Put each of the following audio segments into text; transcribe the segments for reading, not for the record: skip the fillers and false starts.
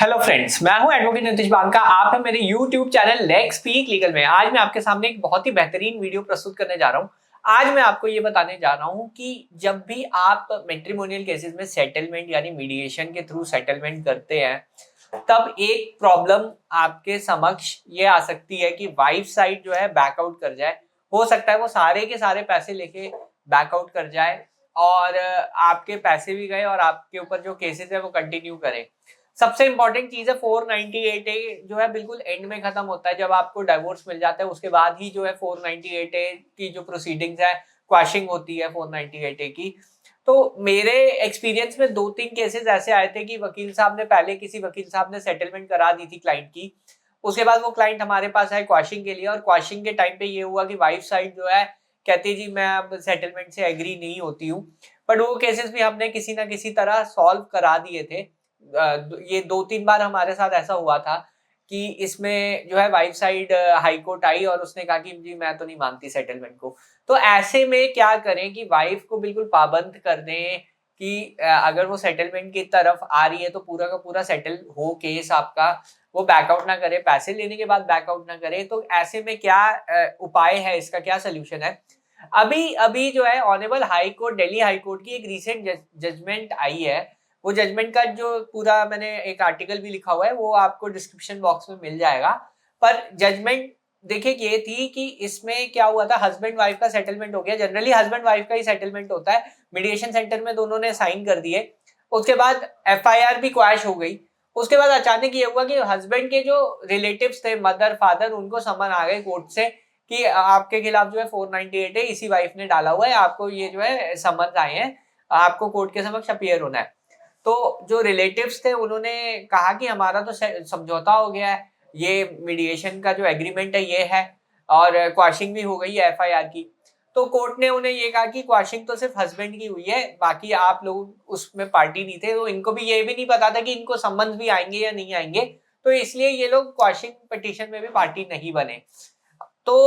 Hello friends, मैं हूं advocate Nitish Banka. आप हैं मेरे YouTube channel let's speak legal में। आज मैं आपके सामने एक बहुत ही बेहतरीन वीडियो प्रस्तुत करने जा रहा हूं। आज मैं आपको ये बताने जा रहा हूं कि जब भी आप मैट्रिमोनियल केसेस में सेटलमेंट यानी मीडिएशन के थ्रू सेटलमेंट करते हैं, तब एक प्रॉब्लम आपके समक्ष ये आ सकती है कि वाइफ साइड जो है बैकआउट कर जाए। हो सकता है वो सारे के सारे पैसे लेके बैकआउट कर जाए और आपके पैसे भी गए और आपके ऊपर जो केसेस है वो कंटिन्यू करें। सबसे इंपॉर्टेंट चीज है 498 ए जो है बिल्कुल एंड में खत्म होता है। जब आपको डाइवोर्स मिल जाता है उसके बाद ही जो है 498 ए की जो प्रोसीडिंग्स है क्वैशिंग होती है 498 ए की। तो मेरे एक्सपीरियंस में 2-3 केसेस ऐसे आए थे कि वकील साहब ने पहले किसी वकील साहब ने सेटलमेंट करा दी थी क्लाइंट की। उसके बाद वो क्लाइंट हमारे पास आए क्वैशिंग के लिए और क्वैशिंग के टाइम पे ये हुआ कि वाइफ साइड जो है कहती जी मैं अब सेटलमेंट से एग्री नहीं होती हूँ। बट वो केसेस भी हमने किसी ना किसी तरह सॉल्व करा दिए थे। ये 2-3 बार हमारे साथ ऐसा हुआ था कि इसमें जो है वाइफ साइड हाई कोर्ट आई और उसने कहा कि जी मैं तो नहीं मानती सेटलमेंट को। तो ऐसे में क्या करें कि वाइफ को बिल्कुल पाबंद कर दें कि अगर वो सेटलमेंट की तरफ आ रही है तो पूरा का पूरा सेटल हो केस आपका, वो बैकआउट ना करे, पैसे लेने के बाद बैकआउट ना करे। तो ऐसे में क्या उपाय है, इसका क्या सोल्यूशन है? अभी अभी जो है honourable high court, Delhi high court की एक रीसेंट जजमेंट आई है। वो जजमेंट का जो पूरा मैंने एक आर्टिकल भी लिखा हुआ है वो आपको डिस्क्रिप्शन बॉक्स में मिल जाएगा। पर जजमेंट देखिए ये थी कि इसमें क्या हुआ था, हस्बैंड वाइफ का सेटलमेंट हो गया। जनरली हस्बैंड वाइफ का ही सेटलमेंट होता है, मीडिएशन सेंटर में दोनों ने साइन कर दिए। उसके बाद एफआईआर भी क्वैश हो गई। उसके बाद अचानक ये हुआ कि हस्बैंड के जो रिलेटिव्स थे, मदर फादर, उनको समन आ गए कोर्ट से कि आपके खिलाफ जो है 498 है, इसी वाइफ ने डाला हुआ है, आपको ये जो है समन्स आए हैं, आपको कोर्ट के समक्ष अपीयर होना है। तो जो रिलेटिव्स थे उन्होंने कहा कि हमारा तो समझौता हो गया है, ये मीडिएशन का जो एग्रीमेंट है ये है और क्वाशिंग भी हो गई है एफआईआर की। तो कोर्ट ने उन्हें ये कहा कि क्वाशिंग तो सिर्फ हस्बैंड की हुई है, बाकी आप लोग उसमें पार्टी नहीं थे, तो इनको भी ये भी नहीं पता था कि इनको समन्स भी आएंगे या नहीं आएंगे। तो इसलिए ये लोग क्वाशिंग पिटीशन में भी पार्टी नहीं बने। तो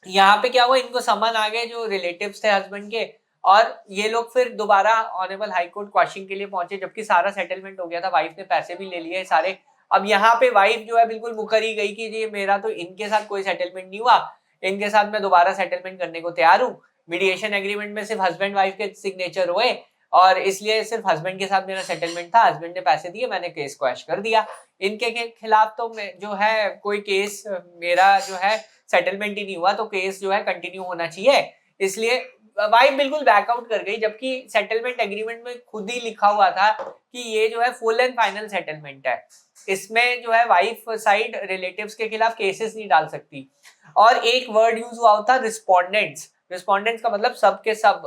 यहाँ पे क्या हुआ, इनको समन आ गए जो रिलेटिव्स थे हस्बैंड के, और ये लोग फिर दोबारा ऑनरेबल हाई कोर्ट क्वाशिंग के लिए पहुंचे, जबकि सारा सेटलमेंट हो गया था, वाइफ ने पैसे भी ले लिए सारे। अब यहाँ पे वाइफ जो है बिल्कुल मुकर ही गई कि जी मेरा तो इनके साथ कोई सेटलमेंट नहीं हुआ, इनके साथ मैं दोबारा सेटलमेंट करने को तैयार हूँ। मीडिएशन एग्रीमेंट में सिर्फ हस्बैंड वाइफ के सिग्नेचर हुए और इसलिए सिर्फ हस्बैंड के साथ मेरा सेटलमेंट था, हस्बैंड ने पैसे दिए, मैंने केस क्वैश कर दिया। इनके खिलाफ तो जो है कोई केस, मेरा जो है सेटलमेंट ही नहीं हुआ, तो केस जो है कंटिन्यू होना चाहिए। इसलिए वाइफ बिल्कुल बैकआउट कर गई, जबकि सेटलमेंट एग्रीमेंट में खुद ही लिखा हुआ था कि ये जो है फुल एंड फाइनल सेटलमेंट है, इसमें जो है वाइफ साइड रिलेटिव्स के खिलाफ केसेस नहीं डाल सकती। और एक वर्ड यूज हुआ था रिस्पोंडेंट्स। रिस्पोंडेंट्स का मतलब सब के सब,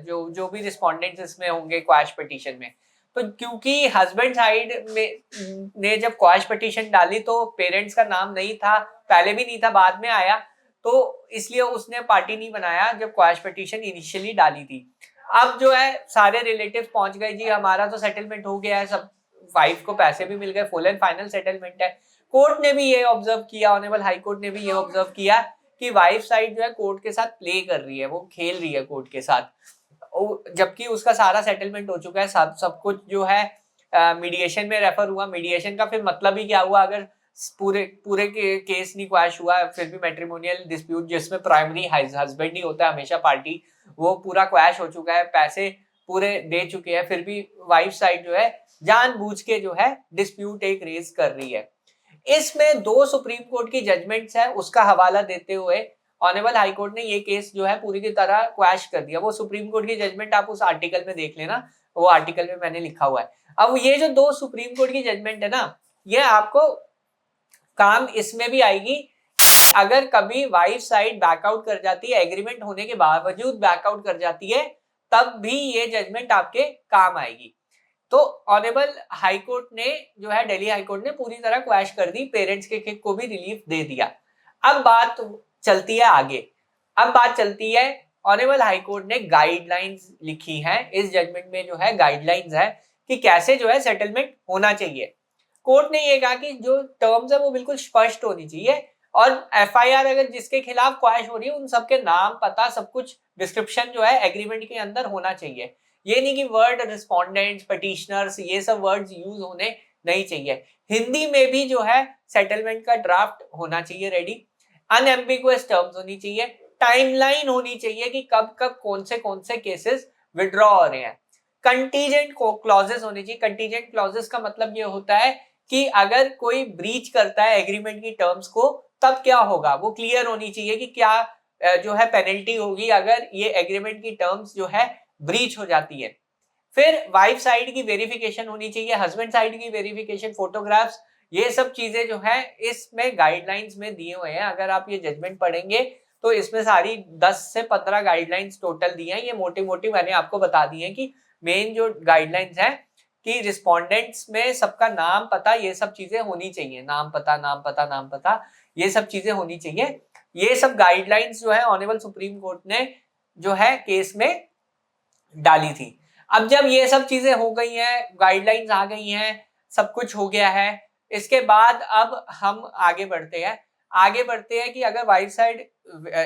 जो जो भी रिस्पोंडेंट्स इसमें होंगे क्वैश पिटीशन में। तो क्योंकि हस्बैंड साइड में ने जब क्वैश पिटीशन डाली तो पेरेंट्स का नाम नहीं था, पहले भी नहीं था, बाद में आया, तो इसलिए उसने पार्टी नहीं बनाया जब क्वैश पिटीशन इनिशियली डाली थी। अब जो है सारे रिलेटिव्स पहुंच गए, जी हमारा तो सेटलमेंट हो गया है, सब वाइफ को पैसे भी मिल गए, फुल एंड फाइनल सेटलमेंट है। कोर्ट ने भी ये ऑब्जर्व किया, ऑनरेबल हाई कोर्ट ने भी ये ऑब्जर्व किया कि वाइफ साइड जो है कोर्ट के साथ प्ले कर रही है, वो खेल रही है कोर्ट के साथ, जबकि उसका सारा सेटलमेंट हो चुका है, सब सब कुछ जो है मीडिएशन में रेफर हुआ। मीडिएशन का फिर मतलब ही क्या हुआ, अगर पूरे पूरे केस नहीं क्वैश हुआ, फिर भी मैट्रिमोनियल डिस्प्यूट जिसमें प्राइमरी हस्बैंड ही होता है हमेशा पार्टी, वो पूरा क्वैश हो चुका है, पैसे पूरे दे चुके हैं, फिर भी वाइफ साइड जो है जानबूझ के जो है डिस्प्यूट एक रेज कर रही है। इसमें 2 सुप्रीम कोर्ट की जजमेंट्स है, उसका हवाला देते हुए ऑनरेबल हाई कोर्ट ने ये केस जो है पूरी की तरह क्वैश कर दिया। वो सुप्रीम कोर्ट की जजमेंट आप उस आर्टिकल में देख लेना, वो आर्टिकल में मैंने लिखा हुआ है। अब ये जो 2 सुप्रीम कोर्ट की जजमेंट है ना, ये आपको काम इसमें भी आएगी। अगर कभी वाइफ साइड बैकआउट कर जाती है, एग्रीमेंट होने के बावजूद बैकआउट कर जाती है, तब भी ये जजमेंट आपके काम आएगी। तो ऑनरेबल हाई कोर्ट ने जो है, दिल्ली हाई कोर्ट ने पूरी तरह क्वैश कर दी, पेरेंट्स के को भी रिलीफ दे दिया। अब बात चलती है आगे। अब बात चलती है, ऑनरेबल हाई कोर्ट ने गाइडलाइंस लिखी हैं, इस जजमेंट में जो है गाइडलाइंस है कि कैसे जो है सेटलमेंट होना चाहिए। कोर्ट ने ये कहा कि जो टर्म्स है वो बिल्कुल स्पष्ट होनी चाहिए, और एफआईआर अगर जिसके खिलाफ क्वैश हो रही है उन सबके नाम, पता, सब कुछ डिस्क्रिप्शन जो है एग्रीमेंट के अंदर होना चाहिए। ये नहीं कि वर्ड रिस्पोंडेंट्स, पिटिशनर्स, ये सब वर्ड्स यूज होने नहीं चाहिए। हिंदी में भी जो है सेटलमेंट का ड्राफ्ट होना चाहिए रेडी, अनएम्बिगुअस टर्म्स होनी चाहिए, टाइमलाइन होनी चाहिए कि कब कब कौन से केसेस विड्रॉ हो रहे हैं, कंटीजेंट क्लॉजेस होनी चाहिए। कंटीजेंट क्लॉजेस का मतलब ये होता है कि अगर कोई ब्रीच करता है एग्रीमेंट की टर्म्स को तब क्या होगा, वो क्लियर होनी चाहिए कि क्या जो है पेनल्टी होगी अगर ये एग्रीमेंट की टर्म्स जो है ब्रीच हो जाती है। फिर वाइफ साइड की वेरिफिकेशन होनी चाहिए, हस्बैंड साइड की वेरिफिकेशन, फोटोग्राफ्स, ये सब चीजें जो है इसमें गाइडलाइंस में दिए हुए हैं। अगर आप ये जजमेंट पढ़ेंगे तो इसमें सारी 10 से 15 गाइडलाइंस टोटल दी हैं। ये मोटी मोटी मैंने आपको बता दी है कि मेन जो गाइडलाइंस है कि रिस्पोंडेंट्स में सबका नाम पता ये सब चीजें होनी चाहिए, नाम पता ये सब चीजें होनी चाहिए। ये सब गाइडलाइंस जो है ऑनरेबल सुप्रीम कोर्ट ने जो है केस में डाली थी। अब जब ये सब चीजें हो गई हैं, गाइडलाइंस आ गई हैं, सब कुछ हो गया है, इसके बाद अब हम आगे बढ़ते हैं कि अगर वाइफ साइड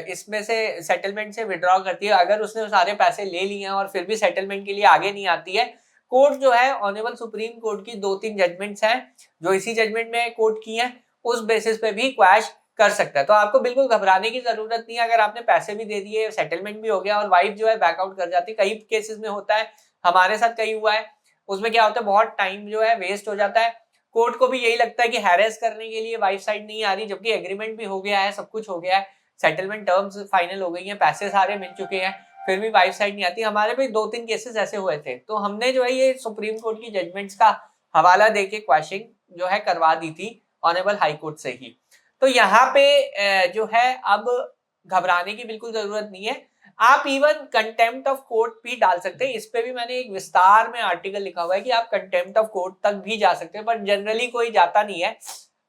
इसमें से सेटलमेंट से विड्रॉ करती है, अगर उसने सारे पैसे ले लिए हैं और फिर भी सेटलमेंट के लिए आगे नहीं आती है, कोर्ट जो है ऑनरेबल सुप्रीम कोर्ट की 2-3 जजमेंट्स हैं जो इसी जजमेंट में कोर्ट की हैं, उस बेसिस पे भी क्वैश कर सकता है। तो आपको बिल्कुल घबराने की जरूरत नहीं है। अगर आपने पैसे भी दे दिए, सेटलमेंट भी हो गया और वाइफ जो है बैकआउट कर जाती है, कई केसेस में होता है, हमारे साथ कई हुआ है, उसमें क्या होता है बहुत टाइम जो है वेस्ट हो जाता है। कोर्ट को भी यही लगता है कि हैरेस करने के लिए वाइफ साइड नहीं आ रही, जबकि एग्रीमेंट भी हो गया है, सब कुछ हो गया है, सेटलमेंट टर्म्स फाइनल हो गई हैं, पैसे सारे मिल चुके हैं, फिर भी वाइफ साइड नहीं आती। हमारे भी 2-3 केसेस ऐसे हुए थे, तो हमने जो है ये सुप्रीम कोर्ट की जजमेंट्स का हवाला देके क्वेश्चन जो है करवा दी थी ऑनरेबल हाई कोर्ट से ही। तो यहाँ पे जो है अब घबराने की बिल्कुल जरूरत नहीं है। आप इवन कंटेम्प्ट ऑफ कोर्ट भी डाल सकते हैं, इस पे भी मैंने एक विस्तार में आर्टिकल लिखा हुआ है कि आप कंटेम्प्ट ऑफ कोर्ट तक भी जा सकते हैं, बट जनरली कोई जाता नहीं है।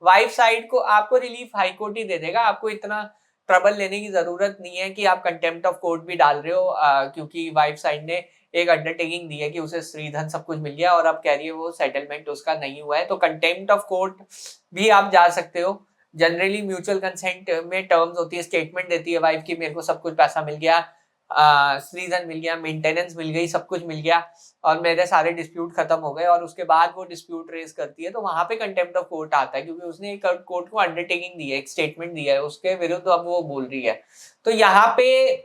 वाइफ साइड को आपको रिलीफ हाई कोर्ट ही दे देगा, आपको इतना ट्रबल लेने की जरूरत नहीं है कि आप कंटेम्प्ट ऑफ कोर्ट भी डाल रहे हो, क्योंकि वाइफ साइड ने एक अंडरटेकिंग दी है कि उसे श्रीधन सब कुछ मिल गया और अब कह रही है वो सेटलमेंट उसका नहीं हुआ है, तो कंटेम्प्ट ऑफ कोर्ट भी आप जा सकते हो। जनरली म्यूचुअल कंसेंट में टर्म्स होती है, स्टेटमेंट देती है वाइफ की मेरे को सब कुछ पैसा मिल गया, श्रीधन मिल गया, मेंटेनेंस मिल गई, सब कुछ मिल गया और मेरे सारे डिस्प्यूट खत्म हो गए, और उसके बाद वो डिस्प्यूट रेज करती है, तो वहां पे कंटेम्प्ट ऑफ कोर्ट आता है, क्योंकि उसने एक कोर्ट को अंडरटेकिंग दी है, एक स्टेटमेंट दिया है, उसके विरुद्ध अब वो बोल रही है। तो यहाँ पे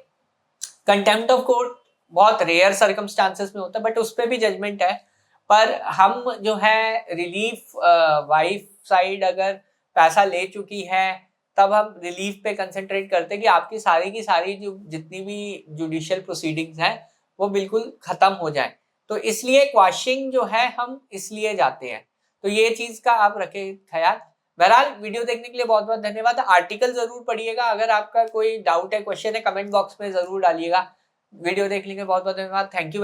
कंटेम्प्ट ऑफ कोर्ट बहुत रेयर सर्कमस्टांसेस में होता है, बट उस पर भी जजमेंट है। पर हम जो है रिलीफ, वाइफ साइड अगर पैसा ले चुकी है तब हम रिलीफ पे कंसंट्रेट करते हैं कि आपकी सारी की सारी जो जितनी भी जुडिशियल प्रोसीडिंग्स हैं वो बिल्कुल खत्म हो जाए। तो इसलिए क्वाशिंग जो है हम इसलिए जाते हैं, तो ये चीज का आप रखें ख्याल। बहरहाल वीडियो देखने के लिए बहुत बहुत धन्यवाद। आर्टिकल जरूर पढ़िएगा, अगर आपका कोई डाउट है, क्वेश्चन है, कमेंट बॉक्स में जरूर डालिएगा। वीडियो देखने के लिए बहुत बहुत धन्यवाद। Thank you.